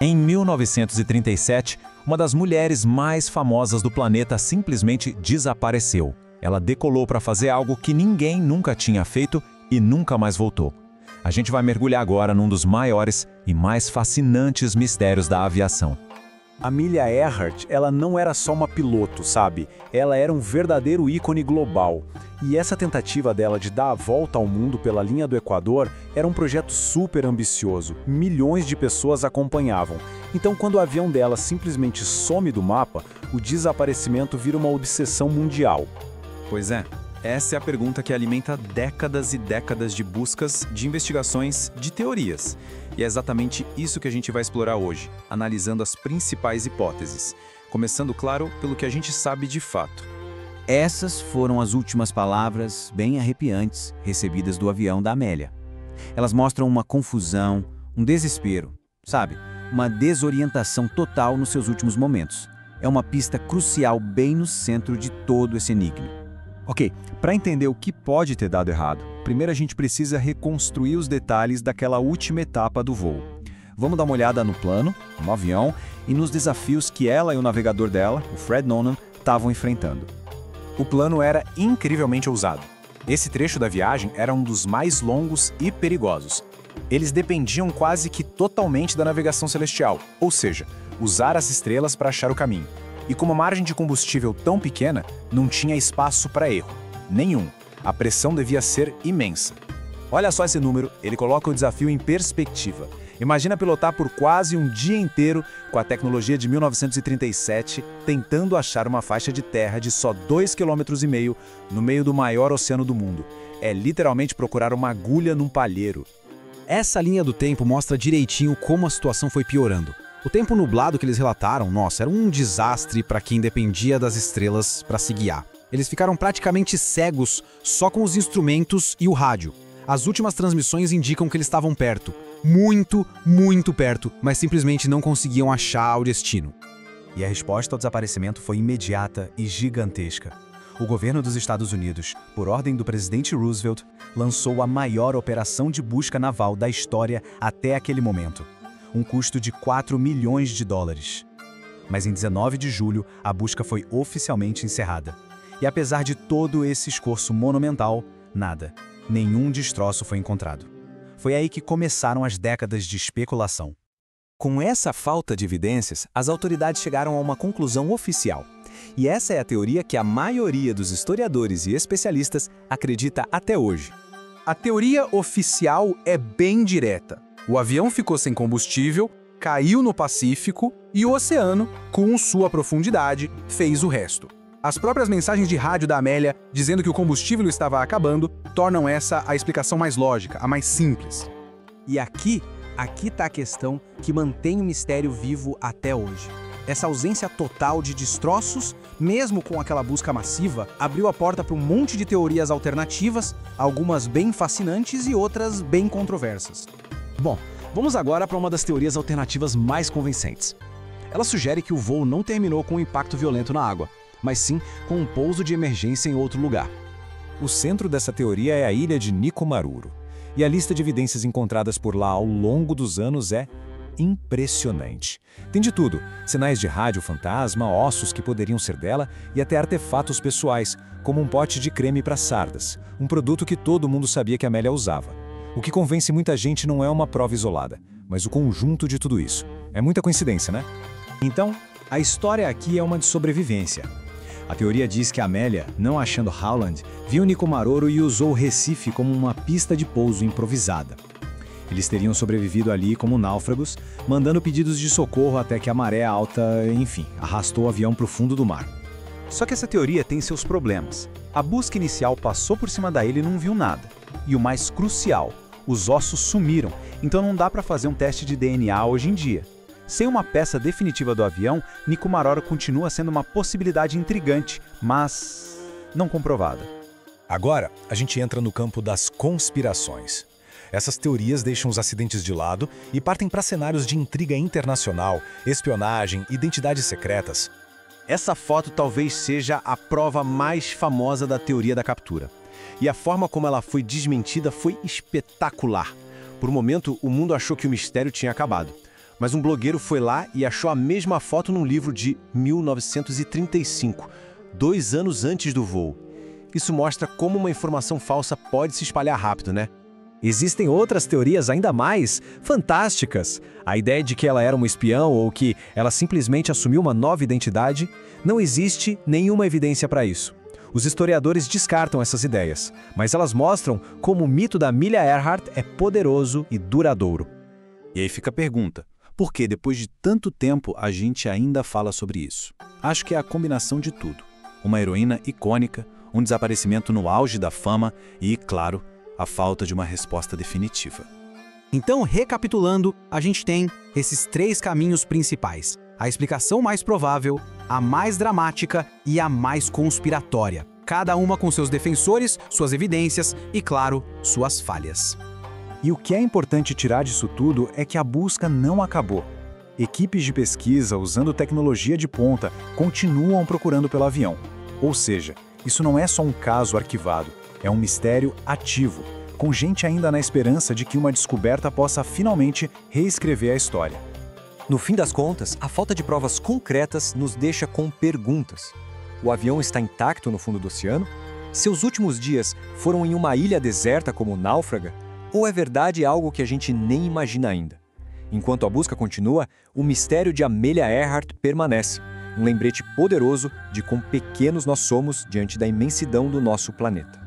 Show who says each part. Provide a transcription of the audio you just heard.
Speaker 1: Em 1937, uma das mulheres mais famosas do planeta simplesmente desapareceu. Ela decolou para fazer algo que ninguém nunca tinha feito e nunca mais voltou. A gente vai mergulhar agora num dos maiores e mais fascinantes mistérios da aviação.
Speaker 2: Amelia Earhart, ela não era só uma piloto, sabe? Ela era um verdadeiro ícone global. E essa tentativa dela de dar a volta ao mundo pela linha do Equador era um projeto super ambicioso. Milhões de pessoas acompanhavam. Então, quando o avião dela simplesmente some do mapa, o desaparecimento vira uma obsessão mundial.
Speaker 3: Pois é, essa é a pergunta que alimenta décadas e décadas de buscas, de investigações, de teorias. E é exatamente isso que a gente vai explorar hoje, analisando as principais hipóteses. Começando, claro, pelo que a gente sabe de fato.
Speaker 4: Essas foram as últimas palavras, bem arrepiantes, recebidas do avião da Amélia. Elas mostram uma confusão, um desespero, sabe? Uma desorientação total nos seus últimos momentos. É uma pista crucial bem no centro de todo esse enigma.
Speaker 5: Ok, para entender o que pode ter dado errado, primeiro a gente precisa reconstruir os detalhes daquela última etapa do voo. Vamos dar uma olhada no plano, no avião e nos desafios que ela e o navegador dela, o Fred Noonan, estavam enfrentando.
Speaker 2: O plano era incrivelmente ousado. Esse trecho da viagem era um dos mais longos e perigosos. Eles dependiam quase que totalmente da navegação celestial, ou seja, usar as estrelas para achar o caminho. E com uma margem de combustível tão pequena, não tinha espaço para erro. Nenhum. A pressão devia ser imensa. Olha só esse número, ele coloca o desafio em perspectiva. Imagina pilotar por quase um dia inteiro com a tecnologia de 1937, tentando achar uma faixa de terra de só 2,5 km no meio do maior oceano do mundo. É literalmente procurar uma agulha num palheiro.
Speaker 6: Essa linha do tempo mostra direitinho como a situação foi piorando. O tempo nublado que eles relataram, nossa, era um desastre para quem dependia das estrelas para se guiar. Eles ficaram praticamente cegos só com os instrumentos e o rádio. As últimas transmissões indicam que eles estavam perto. Muito, muito perto, mas simplesmente não conseguiam achar o destino.
Speaker 2: E a resposta ao desaparecimento foi imediata e gigantesca. O governo dos Estados Unidos, por ordem do presidente Roosevelt, lançou a maior operação de busca naval da história até aquele momento. Um custo de 4 milhões de dólares. Mas em 19 de julho, a busca foi oficialmente encerrada. E apesar de todo esse esforço monumental, nada, nenhum destroço foi encontrado. Foi aí que começaram as décadas de especulação. Com essa falta de evidências, as autoridades chegaram a uma conclusão oficial. E essa é a teoria que a maioria dos historiadores e especialistas acredita até hoje. A teoria oficial é bem direta. O avião ficou sem combustível, caiu no Pacífico e o oceano, com sua profundidade, fez o resto. As próprias mensagens de rádio da Amélia, dizendo que o combustível estava acabando, tornam essa a explicação mais lógica, a mais simples.
Speaker 7: E aqui está a questão que mantém o mistério vivo até hoje. Essa ausência total de destroços, mesmo com aquela busca massiva, abriu a porta para um monte de teorias alternativas, algumas bem fascinantes e outras bem controversas.
Speaker 6: Bom, vamos agora para uma das teorias alternativas mais convincentes. Ela sugere que o voo não terminou com um impacto violento na água, mas sim com um pouso de emergência em outro lugar.
Speaker 1: O centro dessa teoria é a ilha de Nikomaruro, e a lista de evidências encontradas por lá ao longo dos anos é impressionante. Tem de tudo: sinais de rádio fantasma, ossos que poderiam ser dela e até artefatos pessoais, como um pote de creme para sardas, um produto que todo mundo sabia que a Amélia usava. O que convence muita gente não é uma prova isolada, mas o conjunto de tudo isso. É muita coincidência, né?
Speaker 2: Então, a história aqui é uma de sobrevivência. A teoria diz que a Amélia, não achando Howland, viu Nikomaroro e usou o Recife como uma pista de pouso improvisada. Eles teriam sobrevivido ali como náufragos, mandando pedidos de socorro até que a maré alta, enfim, arrastou o avião para o fundo do mar. Só que essa teoria tem seus problemas. A busca inicial passou por cima da ilha e não viu nada. E o mais crucial, os ossos sumiram, então não dá para fazer um teste de DNA hoje em dia. Sem uma peça definitiva do avião, Nikomaroro continua sendo uma possibilidade intrigante, mas não comprovada.
Speaker 8: Agora, a gente entra no campo das conspirações. Essas teorias deixam os acidentes de lado e partem para cenários de intriga internacional, espionagem, identidades secretas.
Speaker 7: Essa foto talvez seja a prova mais famosa da teoria da captura. E a forma como ela foi desmentida foi espetacular. Por um momento, o mundo achou que o mistério tinha acabado.
Speaker 9: mas um blogueiro foi lá e achou a mesma foto num livro de 1935, 2 anos antes do voo. Isso mostra como uma informação falsa pode se espalhar rápido, né?
Speaker 1: Existem outras teorias ainda mais fantásticas. A ideia de que ela era uma espiã ou que ela simplesmente assumiu uma nova identidade, não existe nenhuma evidência para isso. Os historiadores descartam essas ideias, mas elas mostram como o mito da Amelia Earhart é poderoso e duradouro.
Speaker 5: E aí fica a pergunta: por que depois de tanto tempo a gente ainda fala sobre isso? Acho que é a combinação de tudo. Uma heroína icônica, um desaparecimento no auge da fama e, claro, a falta de uma resposta definitiva.
Speaker 6: Então, recapitulando, a gente tem esses 3 caminhos principais. A explicação mais provável, a mais dramática e a mais conspiratória. Cada uma com seus defensores, suas evidências e, claro, suas falhas.
Speaker 1: E o que é importante tirar disso tudo é que a busca não acabou. Equipes de pesquisa usando tecnologia de ponta continuam procurando pelo avião. Ou seja, isso não é só um caso arquivado, é um mistério ativo, com gente ainda na esperança de que uma descoberta possa finalmente reescrever a história.
Speaker 10: No fim das contas, a falta de provas concretas nos deixa com perguntas. O avião está intacto no fundo do oceano? Seus últimos dias foram em uma ilha deserta como náufraga? Ou é verdade algo que a gente nem imagina ainda? Enquanto a busca continua, o mistério de Amelia Earhart permanece, um lembrete poderoso de quão pequenos nós somos diante da imensidão do nosso planeta.